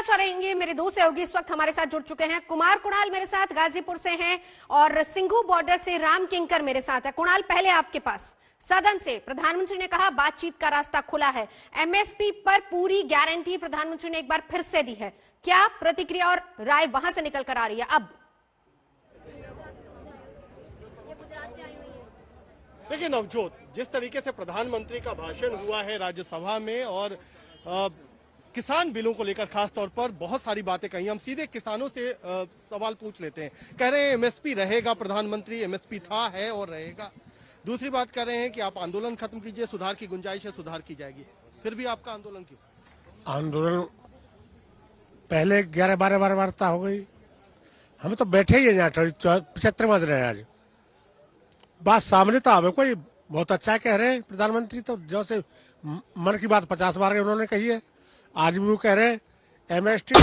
चर्चा रहेंगे मेरे दो सहयोगी इस वक्त हमारे साथ जुड़ चुके हैं। कुणाल मेरे साथ गाजीपुर से हैं और सिंघू बॉर्डर से राम किंकर मेरे साथ है। कुणाल, पहले आपके पास सदन से प्रधानमंत्री ने कहा बातचीत का रास्ता खुला है, एमएसपी पर पूरी गारंटी प्रधानमंत्री ने एक बार फिर से दी है। क्या प्रतिक्रिया और राय वहां से निकल कर आ रही है? अब देखिए नवजोत, जिस तरीके से प्रधानमंत्री का भाषण हुआ है राज्यसभा में और किसान बिलों को लेकर खास तौर पर बहुत सारी बातें कही। हम सीधे किसानों से सवाल पूछ लेते हैं। कह रहे हैं एमएसपी रहेगा, प्रधानमंत्री एमएसपी था, है और रहेगा। दूसरी बात कर रहे हैं कि आप आंदोलन खत्म कीजिए, सुधार की गुंजाइश है, सुधार की जाएगी। फिर भी आपका आंदोलन क्यों? आंदोलन पहले 11-12 वार्ता हो गई, हम तो बैठे ही है यहाँ 75 बज रहे हैं। आज बात सामने तो आवे, कोई बहुत अच्छा कह रहे हैं प्रधानमंत्री, तो जैसे मन की बात 50 बार उन्होंने कही है। आज भी वो कह रहे हैं एमएसटी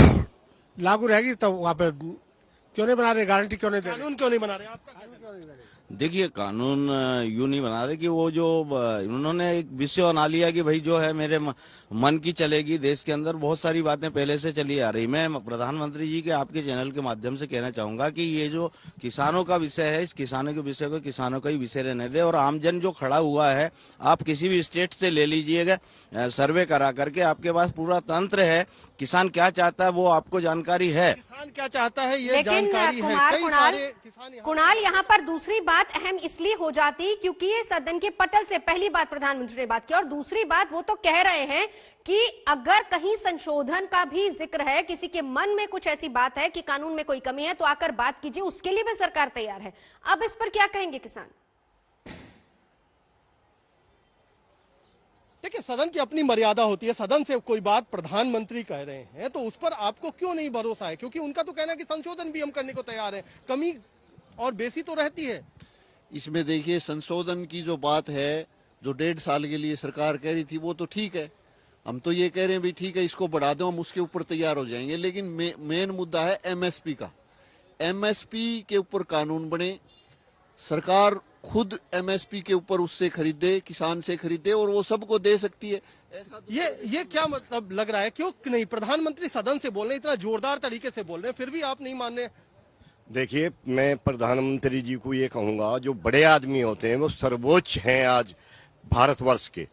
लागू रहेगी, तो वहाँ पे क्यों नहीं बना रहे, गारंटी क्यों नहीं दे रहे? कानून क्यों नहीं बना रहे? आपका कानून क्यों नहीं बना रहे? देखिए, कानून यूं नहीं बना रहे कि वो जो उन्होंने एक विषय बना लिया कि भाई जो है मेरे मन की चलेगी। देश के अंदर बहुत सारी बातें पहले से चली आ रही। मैं प्रधानमंत्री जी के आपके चैनल के माध्यम से कहना चाहूंगा कि ये जो किसानों का विषय है, इस किसानों के विषय को किसानों का ही विषय रहने दे। और आमजन जो खड़ा हुआ है, आप किसी भी स्टेट से ले लीजिएगा, सर्वे करा करके आपके पास पूरा तंत्र है। किसान क्या चाहता है वो आपको जानकारी है। किसान क्या चाहता है ये जानकारी है। कुणाल, यहाँ पर दूसरी बात अहम इसलिए हो जाती क्योंकि ये सदन के पटल से पहली बात प्रधानमंत्री ने बात की, और दूसरी बात वो तो कह रहे हैं कि अगर कहीं संशोधन का भी जिक्र है, किसी के मन में कुछ ऐसी बात है कि कानून में कोई कमी है, तो आकर बात कीजिए, उसके लिए भी सरकार तैयार है। अब इस पर क्या कहेंगे किसान? देखिए, सदन की अपनी मर्यादा होती है। सदन से कोई बात प्रधानमंत्री कह रहे हैं तो उस पर आपको क्यों नहीं भरोसा है? क्योंकि उनका तो कहना है कि संशोधन भी हम करने को तैयार है, कमी और बेसी तो रहती है इसमें। देखिए, संशोधन की जो बात है, जो 1.5 साल के लिए सरकार कह रही थी, वो तो ठीक है। हम तो ये कह रहे हैं भी ठीक है, इसको बढ़ा दो, हम उसके ऊपर तैयार हो जाएंगे। लेकिन मेन मुद्दा है एमएसपी का। एमएसपी के ऊपर कानून बने, सरकार खुद एमएसपी के ऊपर उससे खरीदे, किसान से खरीदे, और वो सबको दे सकती है। ये क्या मतलब लग रहा है? क्यों नहीं? प्रधानमंत्री सदन से बोल रहे हैं, इतना जोरदार तरीके से बोल रहे हैं, फिर भी आप नहीं मान रहे? देखिए, मैं प्रधानमंत्री जी को ये कहूंगा, जो बड़े आदमी होते हैं वो सर्वोच्च हैं आज भारतवर्ष के।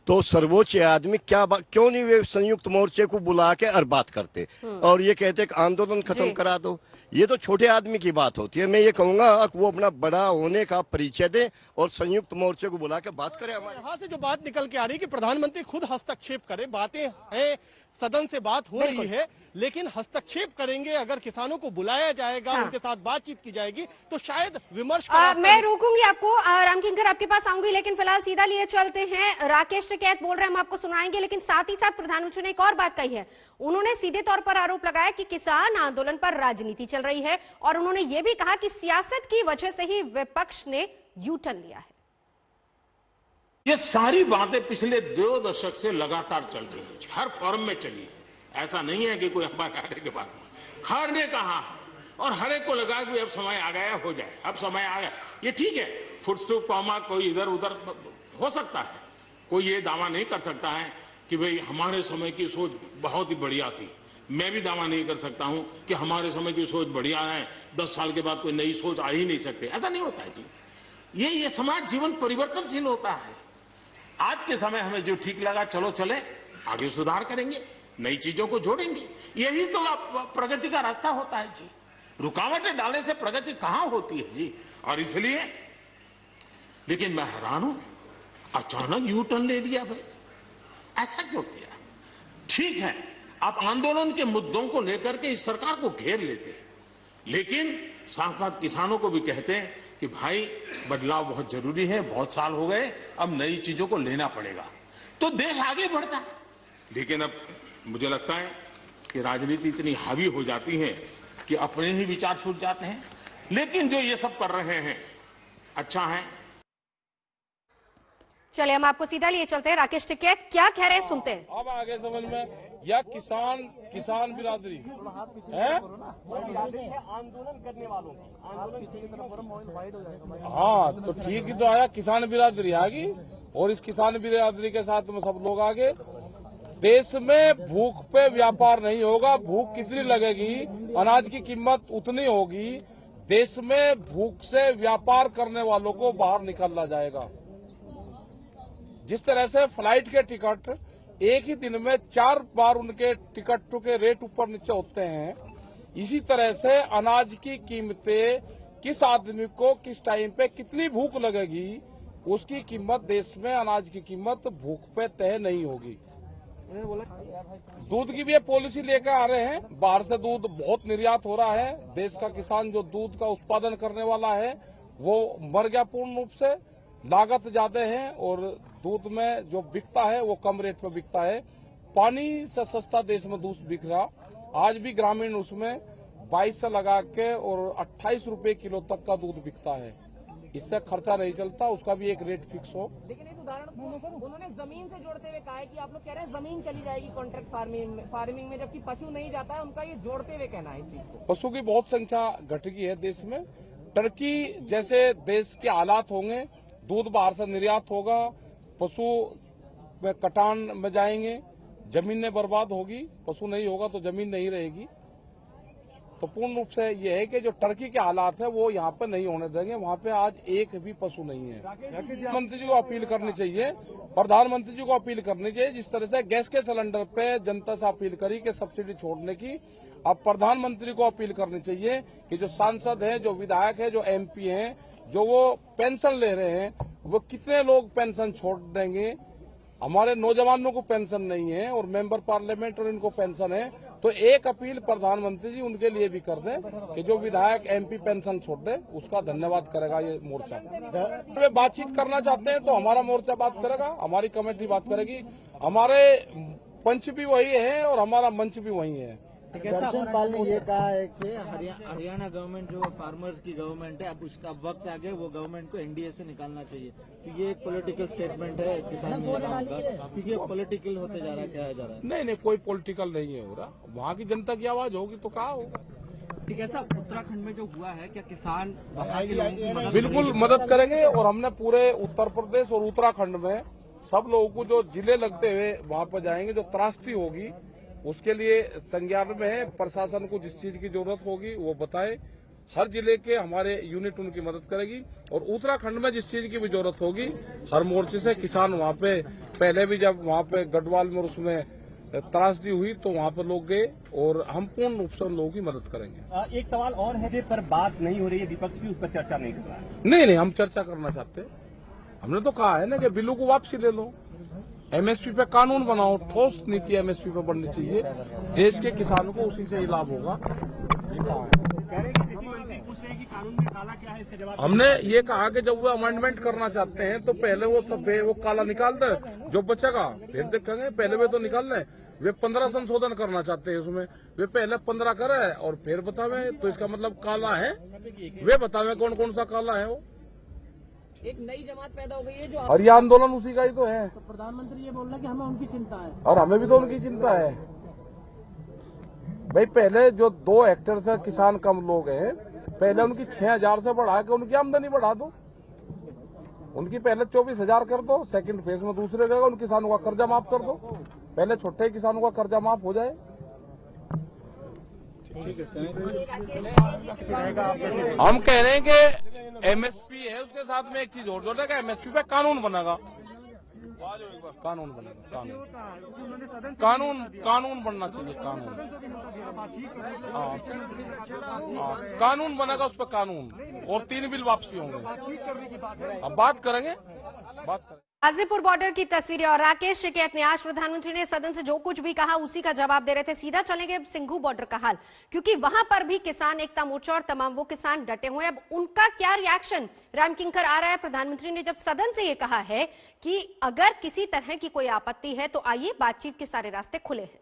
तो सर्वोच्च आदमी क्यों नहीं वे संयुक्त मोर्चे को बुला के और बात करते और ये कहते कि आंदोलन खत्म करा दो? ये तो छोटे आदमी की बात होती है। मैं ये कहूंगा वो अपना बड़ा होने का परिचय दे और संयुक्त मोर्चे को बुला के बात करें। यहाँ से जो बात निकल के आ रही है कि प्रधानमंत्री खुद हस्तक्षेप करे, बातें हैं, सदन से बात हो रही है, लेकिन हस्तक्षेप करेंगे। अगर किसानों को बुलाया जाएगा, उनके साथ बातचीत की जाएगी, तो शायद विमर्श मैं रोकूंगी आपको। राम किंकर, आपके पास आऊंगी, लेकिन फिलहाल सीधा लिए चलते हैं। राकेश टिकैत बोल रहे हैं, हम आपको सुनाएंगे, लेकिन साथ ही साथ प्रधानमंत्री ने एक और बात कही है। उन्होंने सीधे तौर पर आरोप लगाया कि किसान आंदोलन पर राजनीति चल रही है, और उन्होंने ये भी कहा कि सियासत की वजह से ही विपक्ष ने यू टर्न लिया है। ये सारी बातें पिछले 2 दशक से लगातार चल रही है, हर फोरम में चली है। ऐसा नहीं है कि कोई हमारे आने के बाद हर ने कहा है, और हर एक को लगा कि अब समय आ गया, हो जाए, अब समय आ गया। ये ठीक है, फुट स्टॉप कॉमा कोई इधर उधर हो सकता है। कोई ये दावा नहीं कर सकता है कि भाई हमारे समय की सोच बहुत ही बढ़िया थी। मैं भी दावा नहीं कर सकता हूं कि हमारे समय की सोच बढ़िया है, 10 साल के बाद कोई नई सोच आ ही नहीं सकती। ऐसा नहीं होता है जी। ये समाज जीवन परिवर्तनशील होता है। आज के समय हमें जो ठीक लगा, चलो चले, आगे सुधार करेंगे, नई चीजों को जोड़ेंगे। यही तो प्रगति का रास्ता होता है जी। रुकावटें डालने से प्रगति कहां होती है जी। और इसलिए, लेकिन मैं हैरान हूं, अचानक यू टर्न ले लिया भाई। ऐसा क्यों किया? ठीक है, आप आंदोलन के मुद्दों को लेकर के इस सरकार को घेर लेते हैं, लेकिन साथ साथ किसानों को भी कहते हैं कि भाई बदलाव बहुत जरूरी है, बहुत साल हो गए, अब नई चीजों को लेना पड़ेगा, तो देश आगे बढ़ता है। लेकिन अब मुझे लगता है कि राजनीति इतनी हावी हो जाती है कि अपने ही विचार छूट जाते हैं। लेकिन जो ये सब कर रहे हैं अच्छा है। चलिए, हम आपको सीधा लिए चलते हैं। राकेश टिकैत क्या कह रहे हैं, सुनते हैं। अब आगे समझ में, या किसान बिरादरी है, आंदोलन करने वालों हाँ, तो ठीक ही तो आया, किसान बिरादरी आएगी, और इस किसान बिरादरी के साथ में सब लोग आगे देश में भूख पे व्यापार नहीं होगा। भूख कितनी लगेगी, अनाज की कीमत उतनी होगी। देश में भूख से व्यापार करने वालों को बाहर निकाला जाएगा। जिस तरह से फ्लाइट के टिकट एक ही दिन में 4 बार उनके टिकट के रेट ऊपर नीचे होते हैं, इसी तरह से अनाज की कीमतें किस आदमी को किस टाइम पे कितनी भूख लगेगी, उसकी कीमत देश में अनाज की कीमत भूख पे तय नहीं होगी। दूध की भी ये पॉलिसी लेकर आ रहे हैं। बाहर से दूध बहुत निर्यात हो रहा है। देश का किसान जो दूध का उत्पादन करने वाला है वो मर गया पूर्ण रूप से। लागत ज्यादा है और दूध में जो बिकता है वो कम रेट पे बिकता है। पानी से सस्ता देश में दूध बिक रहा। आज भी ग्रामीण उसमें 22 से लगा के और 28 रुपए किलो तक का दूध बिकता है। इससे खर्चा नहीं चलता, उसका भी एक रेट फिक्स हो। लेकिन एक उदाहरण उन्होंने जमीन से जोड़ते हुए कहा है कि आप लोग कह रहे हैं जमीन चली जाएगी कॉन्ट्रैक्ट फार्मिंग में, जबकि पशु नहीं जाता है। उनका ये जोड़ते हुए कहना है इस चीज को। पशु की बहुत संख्या घट गई है देश में। टर्की जैसे देश के हालात होंगे, दूध बाहर से निर्यात होगा, पशु में कटान में जाएंगे, जमीनें बर्बाद होगी। पशु नहीं होगा तो जमीन नहीं रहेगी। तो पूर्ण रूप से ये है कि जो टर्की के हालात है वो यहाँ पे नहीं होने देंगे। वहाँ पे आज एक भी पशु नहीं है। प्रधानमंत्री जी को अपील करनी चाहिए, प्रधानमंत्री जी को अपील करनी चाहिए। जिस तरह से गैस के सिलेंडर पे जनता से अपील करी कि सब्सिडी छोड़ने की, अब प्रधानमंत्री को अपील करनी चाहिए कि जो सांसद हैं, जो विधायक है, जो MP हैं, जो वो पेंशन ले रहे हैं, वो कितने लोग पेंशन छोड़ देंगे। हमारे नौजवानों को पेंशन नहीं है और मेंबर पार्लियामेंट और इनको पेंशन है। तो एक अपील प्रधानमंत्री जी उनके लिए भी कर दें कि जो विधायक MP पेंशन छोड़ दे, उसका धन्यवाद करेगा ये मोर्चा। वे बातचीत करना चाहते हैं तो हमारा मोर्चा बात करेगा, हमारी कमेटी बात करेगी। हमारे पंच भी वही है और हमारा मंच भी वही है। दर्शनपाल ने ये कहा है कि हरियाणा गवर्नमेंट जो फार्मर्स की गवर्नमेंट है, अब उसका वक्त आ गया, वो गवर्नमेंट को NDA से निकालना चाहिए। तो ये एक पॉलिटिकल स्टेटमेंट है किसान नेताओं का, क्योंकि ये पॉलिटिकल होते जा रहा है, क्या जा रहा है। नहीं, कोई पॉलिटिकल नहीं है हो रहा। वहाँ की जनता की आवाज होगी तो कहा होगा। ठीक है सर, उत्तराखंड में जो हुआ है, क्या किसान बिल्कुल मदद करेंगे और हमने पूरे उत्तर प्रदेश और उत्तराखंड में सब लोगों को जो जिले लगते हुए वहाँ पर जाएंगे, जो त्रासदी होगी उसके लिए संज्ञान में है। प्रशासन को जिस चीज की जरूरत होगी वो बताए। हर जिले के हमारे यूनिट उनकी मदद करेगी और उत्तराखंड में जिस चीज की भी जरूरत होगी हर मोर्चे से किसान वहाँ पे, पहले भी जब वहाँ पे गढ़वाल में उसमें त्रासदी हुई तो वहाँ पर लोग गए और हम पूर्ण रूप से उन लोगों की मदद करेंगे। एक सवाल और है पर बात नहीं हो रही है, विपक्ष भी उस पर चर्चा नहीं कर रहा है। नहीं, हम चर्चा करना चाहते हैं। हमने तो कहा है ना कि बिलों को वापसी ले लो, MSP पे कानून बनाओ, ठोस नीति MSP पे बननी चाहिए। देश के किसानों को उसी से ही लाभ होगा। हमने ये कहा कि जब वो अमेंडमेंट करना चाहते हैं तो पहले वो काला निकाल दे, जो बचेगा फिर देखेंगे। पहले वे तो निकाल लें। वे 15 संशोधन करना चाहते हैं उसमें, वे पहले 15 करे और फिर बतावे। तो इसका मतलब काला है, वे बतावे कौन कौन सा काला है। वो एक नई जमात पैदा हो गई है जो और ये आंदोलन उसी का ही तो है। तो प्रधानमंत्री ये बोल रहे हैं कि हमें उनकी चिंता है और हमें भी तो उनकी चिंता है। भाई पहले जो 2 हेक्टेयर से किसान कम लोग हैं, पहले उनकी 6000 से बढ़ा के उनकी आमदनी बढ़ा दो। उनकी पहले 24,000 कर दो, सेकंड फेज में दूसरे जगह उन किसानों का कर्जा माफ कर दो। पहले छोटे किसानों का कर्जा माफ हो जाए। हम कह रहे हैं कि MSP है, उसके साथ में एक चीज और जोड़ेगा, MSP पे कानून बनेगा। कानून बनना चाहिए। कानून बनेगा, उस पर कानून और 3 बिल वापसी होंगे। अब बात करेंगे। गाजीपुर बॉर्डर की तस्वीरें और राकेश शिकायत ने आज प्रधानमंत्री ने सदन से जो कुछ भी कहा उसी का जवाब दे रहे थे। सीधा चलेंगे अब सिंघू बॉर्डर का हाल, क्योंकि वहां पर भी किसान एकता मोर्चा और तमाम वो किसान डटे हुए हैं। अब उनका क्या रिएक्शन रामकिंकर आ रहा है। प्रधानमंत्री ने जब सदन से ये कहा है कि अगर किसी तरह की कोई आपत्ति है तो आइए, बातचीत के सारे रास्ते खुले हैं।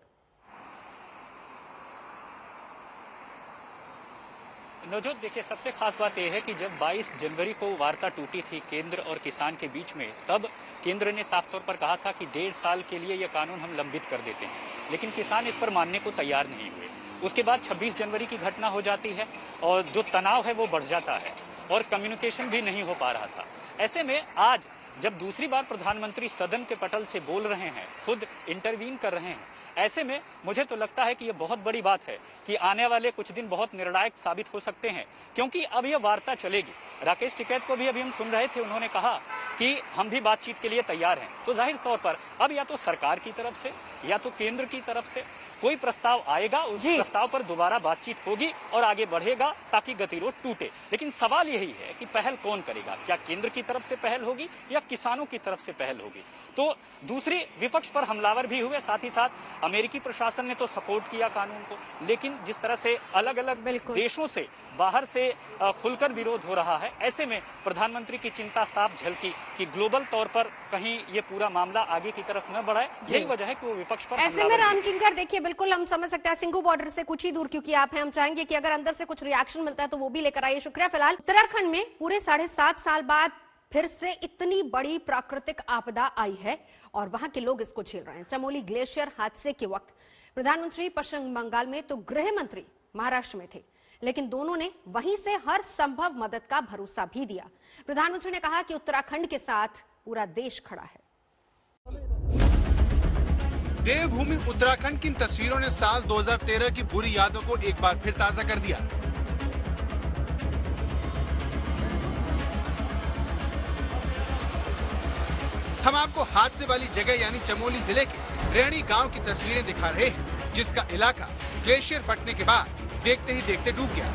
नवजोत, देखिए सबसे खास बात यह है कि जब 22 जनवरी को वार्ता टूटी थी केंद्र और किसान के बीच में, तब केंद्र ने साफ तौर पर कहा था कि 1.5 साल के लिए यह कानून हम लंबित कर देते हैं, लेकिन किसान इस पर मानने को तैयार नहीं हुए। उसके बाद 26 जनवरी की घटना हो जाती है और जो तनाव है वो बढ़ जाता है और कम्युनिकेशन भी नहीं हो पा रहा था। ऐसे में आज जब दूसरी बार प्रधानमंत्री सदन के पटल से बोल रहे हैं, खुद इंटरवीन कर रहे हैं, ऐसे में मुझे तो लगता है कि ये बहुत बड़ी बात है कि आने वाले कुछ दिन बहुत निर्णायक साबित हो सकते हैं, क्योंकि अब यह वार्ता चलेगी। राकेश टिकैत को भी अभी हम सुन रहे थे, उन्होंने कहा कि हम भी बातचीत के लिए तैयार हैं। तो जाहिर तौर पर अब या तो सरकार की तरफ से या तो केंद्र की तरफ से कोई प्रस्ताव आएगा, उस प्रस्ताव पर दोबारा बातचीत होगी और आगे बढ़ेगा ताकि गतिरोध टूटे। लेकिन सवाल यही है कि पहल कौन करेगा, क्या केंद्र की तरफ से पहल होगी या किसानों की तरफ से पहल होगी। तो दूसरी विपक्ष पर हमलावर भी हुए, साथ ही साथ अमेरिकी प्रशासन ने तो सपोर्ट किया कानून को, लेकिन जिस तरह से अलग अलग देशों से बाहर से खुलकर विरोध हो रहा है, ऐसे में प्रधानमंत्री की चिंता साफ झलकी कि ग्लोबल तौर पर कहीं ये पूरा मामला आगे की तरफ न बढ़ाए। यही वजह है कि वो विपक्ष पर ऐसे में राम किंकर देखिए, बिल्कुल हम समझ सकते हैं, सिंघू बॉर्डर से कुछ ही दूर क्योंकि आप हैं, हम चाहेंगे कि अगर अंदर से कुछ रिएक्शन मिलता है तो वो भी लेकर आइए। शुक्रिया। फिलहाल उत्तराखंड में पूरे 7.5 साल बाद फिर से इतनी बड़ी प्राकृतिक आपदा आई है और वहां के लोग इसको झेल रहे हैं। चमोली ग्लेशियर हादसे के वक्त प्रधानमंत्री पश्चिम बंगाल में तो गृह मंत्री महाराष्ट्र में थे, लेकिन दोनों ने वहीं से हर संभव मदद का भरोसा भी दिया। प्रधानमंत्री ने कहा कि उत्तराखंड के साथ पूरा देश खड़ा है। देवभूमि उत्तराखंड की इन तस्वीरों ने साल 2013 की बुरी यादों को एक बार फिर ताजा कर दिया। हम आपको हादसे वाली जगह यानी चमोली जिले के रेणी गांव की तस्वीरें दिखा रहे हैं, जिसका इलाका ग्लेशियर फटने के बाद देखते ही देखते डूब गया।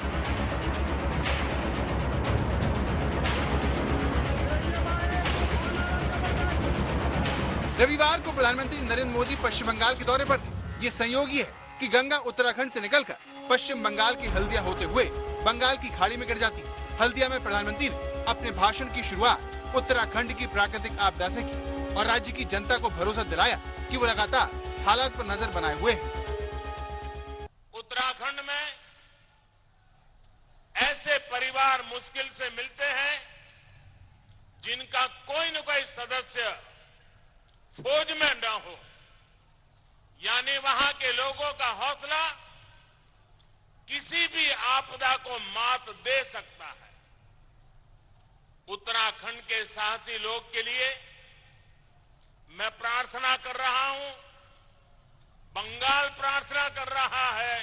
रविवार को प्रधानमंत्री नरेंद्र मोदी पश्चिम बंगाल के दौरे पर थे। ये संयोग है कि गंगा उत्तराखंड से निकलकर पश्चिम बंगाल की हल्दिया होते हुए बंगाल की खाड़ी में गिर जाती। हल्दिया में प्रधानमंत्री ने अपने भाषण की शुरुआत उत्तराखंड की प्राकृतिक आपदा से की और राज्य की जनता को भरोसा दिलाया कि वो लगातार हालात पर नजर बनाए हुए हैं। उत्तराखंड में ऐसे परिवार मुश्किल से मिलते हैं जिनका कोई न कोई सदस्य फौज में न हो, यानी वहां के लोगों का हौसला किसी भी आपदा को मात दे सकता है। उत्तराखंड के साहसी लोग के लिए मैं प्रार्थना कर रहा हूं, बंगाल प्रार्थना कर रहा है,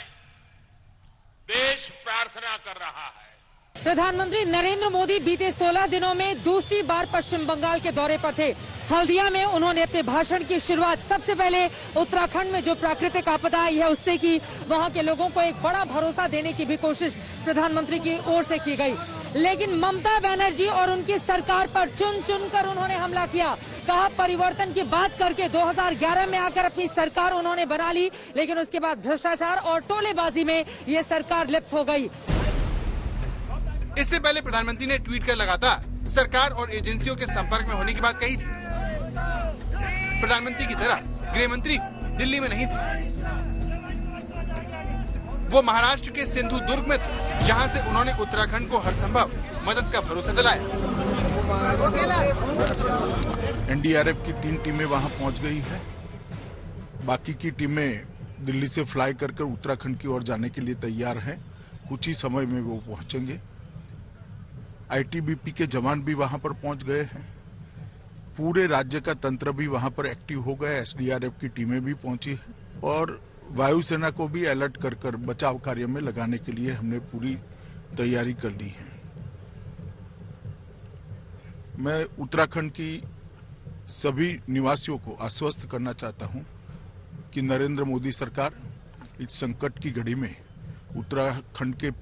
देश प्रार्थना कर रहा है। प्रधानमंत्री नरेंद्र मोदी बीते 16 दिनों में दूसरी बार पश्चिम बंगाल के दौरे पर थे। हल्दिया में उन्होंने अपने भाषण की शुरुआत सबसे पहले उत्तराखंड में जो प्राकृतिक आपदा आई है उससे की। वहां के लोगों को एक बड़ा भरोसा देने की भी कोशिश प्रधानमंत्री की ओर से की गई, लेकिन ममता बनर्जी और उनकी सरकार पर चुन चुन कर उन्होंने हमला किया। कहा परिवर्तन की बात करके 2011 में आकर अपनी सरकार उन्होंने बना ली, लेकिन उसके बाद भ्रष्टाचार और टोलेबाजी में ये सरकार लिप्त हो गई। इससे पहले प्रधानमंत्री ने ट्वीट कर लगातार सरकार और एजेंसियों के संपर्क में होने की बात कही थी। प्रधानमंत्री की तरह गृह मंत्री दिल्ली में नहीं थे, वो महाराष्ट्र के सिंधुदुर्ग में थे, जहां से उन्होंने उत्तराखंड को हर संभव मदद का भरोसा दिलाया। एनडीआरएफ की 3 टीमें वहां पहुंच गई है। बाकी की टीमें दिल्ली से फ्लाई कर उत्तराखंड की ओर जाने के लिए तैयार हैं। कुछ ही समय में वो पहुंचेंगे। आईटीबीपी के जवान भी वहां पर पहुंच गए हैं। पूरे राज्य का तंत्र भी वहां पर एक्टिव हो गया। एसडीआरएफ की टीमें भी पहुंची हैं और वायुसेना को भी अलर्ट कर बचाव कार्य में लगाने के लिए हमने पूरी तैयारी कर ली है। मैं उत्तराखंड की सभी निवासियों को आश्वस्त करना चाहता हूं कि नरेंद्र मोदी सरकार इस संकट की घड़ी में उत्तराखंड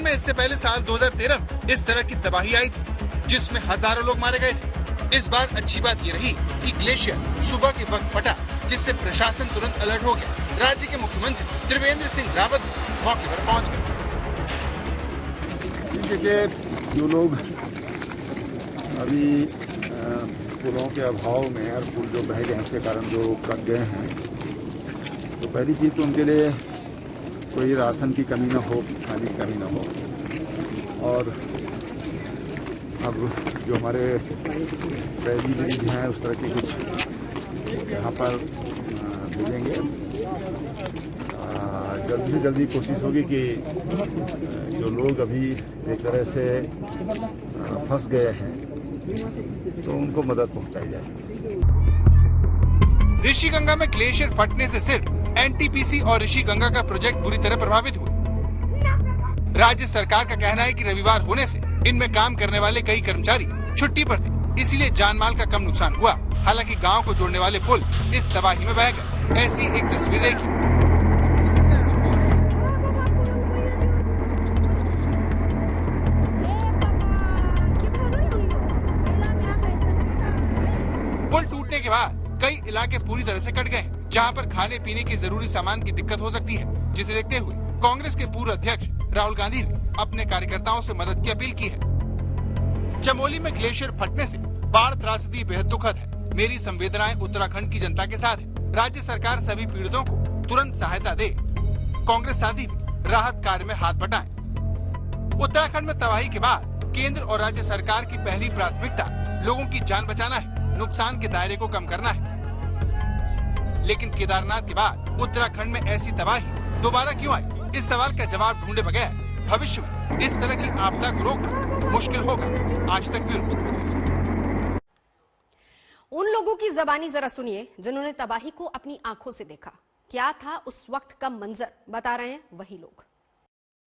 में इससे पहले साल 2013 में इस तरह की तबाही आई थी, जिसमें हजारों लोग मारे गए थे। इस बार अच्छी बात यह रही कि ग्लेशियर सुबह के वक्त फटा, जिससे प्रशासन तुरंत अलर्ट हो गया। राज्य के मुख्यमंत्री त्रिवेंद्र सिंह रावत मौके पर पहुंच गए। देखिए, जो लोग अभी पुलों के अभाव में और पुल जो बह गए उसके कारण जो कट गए हैं, तो पहली चीज तो उनके लिए कोई राशन की कमी न हो, पानी की कमी न हो। और अब जो हमारे रैली ब्रिज हैं उस तरह के कुछ यहाँ पर भेजेंगे। जल्दी से जल्दी कोशिश होगी कि जो लोग अभी एक तरह से फंस गए हैं तो उनको मदद पहुंचाई जाए। ऋषिगंगा में ग्लेशियर फटने से सिर्फ एनटीपीसी और ऋषिगंगा का प्रोजेक्ट बुरी तरह प्रभावित हुए। राज्य सरकार का कहना है कि रविवार होने से इनमें काम करने वाले कई कर्मचारी छुट्टी पर थे, इसलिए जान माल का कम नुकसान हुआ। हालांकि गांव को जोड़ने वाले पुल इस तबाही में बह गए। ऐसी एक तस्वीर देखी। पुल टूटने के बाद कई इलाके पूरी तरह से कट गए, जहां पर खाने पीने के जरूरी सामान की दिक्कत हो सकती है, जिसे देखते हुए कांग्रेस के पूर्व अध्यक्ष राहुल गांधी ने अपने कार्यकर्ताओं से मदद की अपील की है। चमोली में ग्लेशियर फटने से बाढ़ त्रासदी बेहद दुखद है। मेरी संवेदनाएं उत्तराखंड की जनता के साथ है। राज्य सरकार सभी पीड़ितों को तुरंत सहायता दे। कांग्रेस साथी भी राहत कार्य में हाथ बटाएं। उत्तराखंड में तबाही के बाद केंद्र और राज्य सरकार की पहली प्राथमिकता लोगों की जान बचाना है, नुकसान के दायरे को कम करना है। लेकिन केदारनाथ के बाद उत्तराखंड में ऐसी तबाही दोबारा क्यों आई? इस सवाल का जवाब ढूंढे बगैर भविष्य में इस तरह की आपदा को रोकना मुश्किल होगा। आज तक ब्यूरो। उन लोगों की जबानी जरा सुनिए जिन्होंने तबाही को अपनी आंखों से देखा। क्या था उस वक्त का मंजर, बता रहे हैं वही लोग।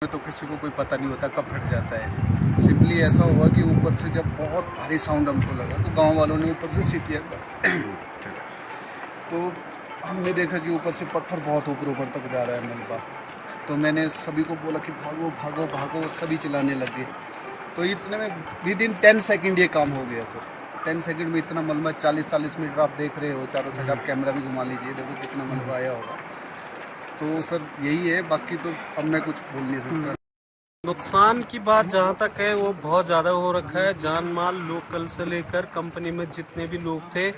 तो किसी को कोई पता नहीं होता कब फट जाता है। सिंपली ऐसा हुआ कि ऊपर से जब बहुत भारी साउंड हमको लगा तो गांव वालों ने ऊपर से सीटीआर तो हमने देखा कि ऊपर से पत्थर बहुत ऊपर तक जा रहा है मलबा। तो मैंने सभी को बोला कि भागो भागो भागो, सभी चिल्लाने लगे। तो इतने में विद इन 10 सेकंड ये काम हो गया सर। 10 सेकंड में इतना मलबा, 40-40 मीटर आप देख रहे हो, चारों साइड आप कैमरा भी घुमा लीजिए, देखो कितना मलबा आया होगा। तो सर यही है, बाकी तो अब मैं कुछ बोल नहीं सकता। नुकसान की बात जहाँ तक है वो बहुत ज़्यादा हो रखा है। जान माल लोकल से लेकर कंपनी में जितने भी लोग थे,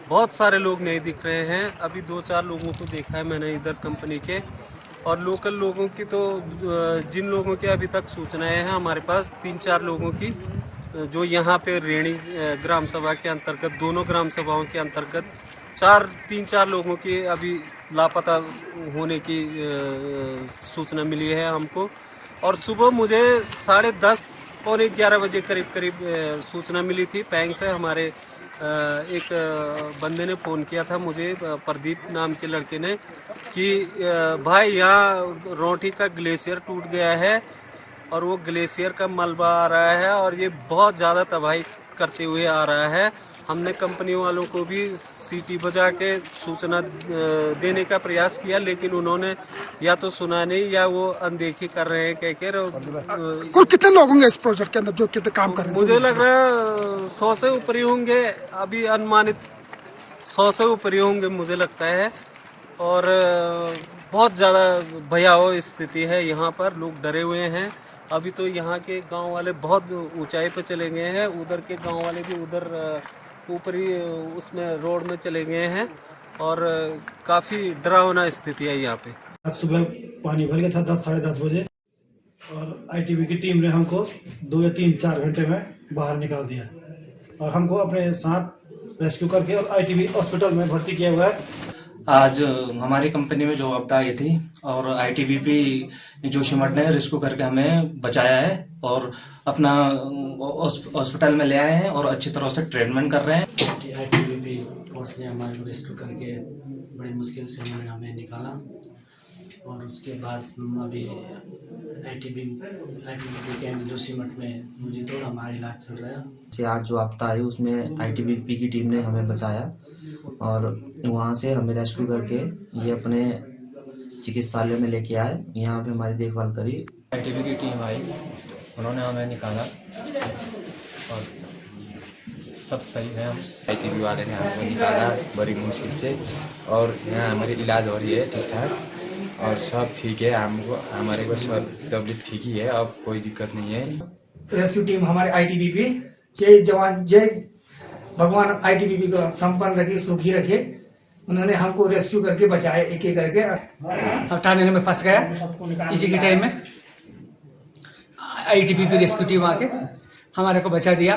बहुत सारे लोग नहीं दिख रहे हैं। अभी 2-4 लोगों को देखा है मैंने इधर कंपनी के, और लोकल लोगों की तो जिन लोगों की अभी तक सूचनाएं हैं हमारे पास 3-4 लोगों की, जो यहाँ पे रेणी ग्राम सभा के अंतर्गत, दोनों ग्राम सभाओं के अंतर्गत 3-4 लोगों की अभी लापता होने की सूचना मिली है हमको। और सुबह मुझे 10:30 पौने 11 बजे करीब सूचना मिली थी पैंग से। हमारे एक बंदे ने फ़ोन किया था मुझे, प्रदीप नाम के लड़के ने, कि भाई यहाँ रोटी का ग्लेशियर टूट गया है और वो ग्लेशियर का मलबा आ रहा है और ये बहुत ज़्यादा तबाही करते हुए आ रहा है। हमने कंपनी वालों को भी सीटी बजा के सूचना देने का प्रयास किया, लेकिन उन्होंने या तो सुना नहीं या वो अनदेखी कर रहे हैं कहकर। कुल कितने लोग होंगे इस प्रोजेक्ट के अंदर जो कितने काम कर रहे हैं? मुझे लग रहा है 100 से ऊपर ही होंगे, अभी अनुमानित 100 से ऊपर ही होंगे मुझे लगता है। और बहुत ज़्यादा भयावह स्थिति है यहाँ पर, लोग डरे हुए हैं। अभी तो यहाँ के गांव वाले बहुत ऊंचाई पे चले गए हैं, उधर के गांव वाले भी उधर ऊपरी उसमें रोड में चले गए हैं और काफ़ी डरावना स्थिति है यहाँ पे। आज सुबह पानी भर गया था 10-10:30 बजे, और आईटीबी की टीम ने हमको 2 या 3-4 घंटे में बाहर निकाल दिया और हमको अपने साथ रेस्क्यू करके और आईटीबी हॉस्पिटल में भर्ती किया हुआ है। आज हमारी कंपनी में जो आपदा आई थी और आईटीबीपी जोशीमठ ने रेस्क्यू करके हमें बचाया है और अपना हॉस्पिटल में ले आए हैं और अच्छी तरह से ट्रीटमेंट कर रहे हैं। आईटीबीपी फोर्स ने हमारे को रेस्क्यू करके बड़ी मुश्किल से हमें निकाला और उसके बाद अभी आईटीबीपी कैंप जोशीमठ में मुझे तो हमारा इलाज चल रहा है। आज जो आपदा आई उसमें आईटीबीपी की टीम ने हमें बचाया और वहाँ से हमें रेस्क्यू करके ये अपने चिकित्सालय में लेके आए, यहाँ पे हमारी देखभाल करी। आईटीबी की टीम आई, उन्होंने हमें निकाला और सब सही है। हम आईटीबी वाले ने हमको निकाला बड़ी मुश्किल से और यहाँ हमारी इलाज हो रही है ठीक ठाक और सब ठीक है। हमको हमारे को सब तबीयत ठीक ही है, अब कोई दिक्कत नहीं है। रेस्क्यू टीम हमारे आईटीबीपी जय जवान जय भगवान आईटीबीपी को संपन्न रखे, सुखी रखे। उन्होंने हमको रेस्क्यू करके बचाए एक एक करके। अब ठाणे में फंस गया इसी के टाइम में आईटीबीपी रेस्क्यू टीम आके हमारे को बचा दिया।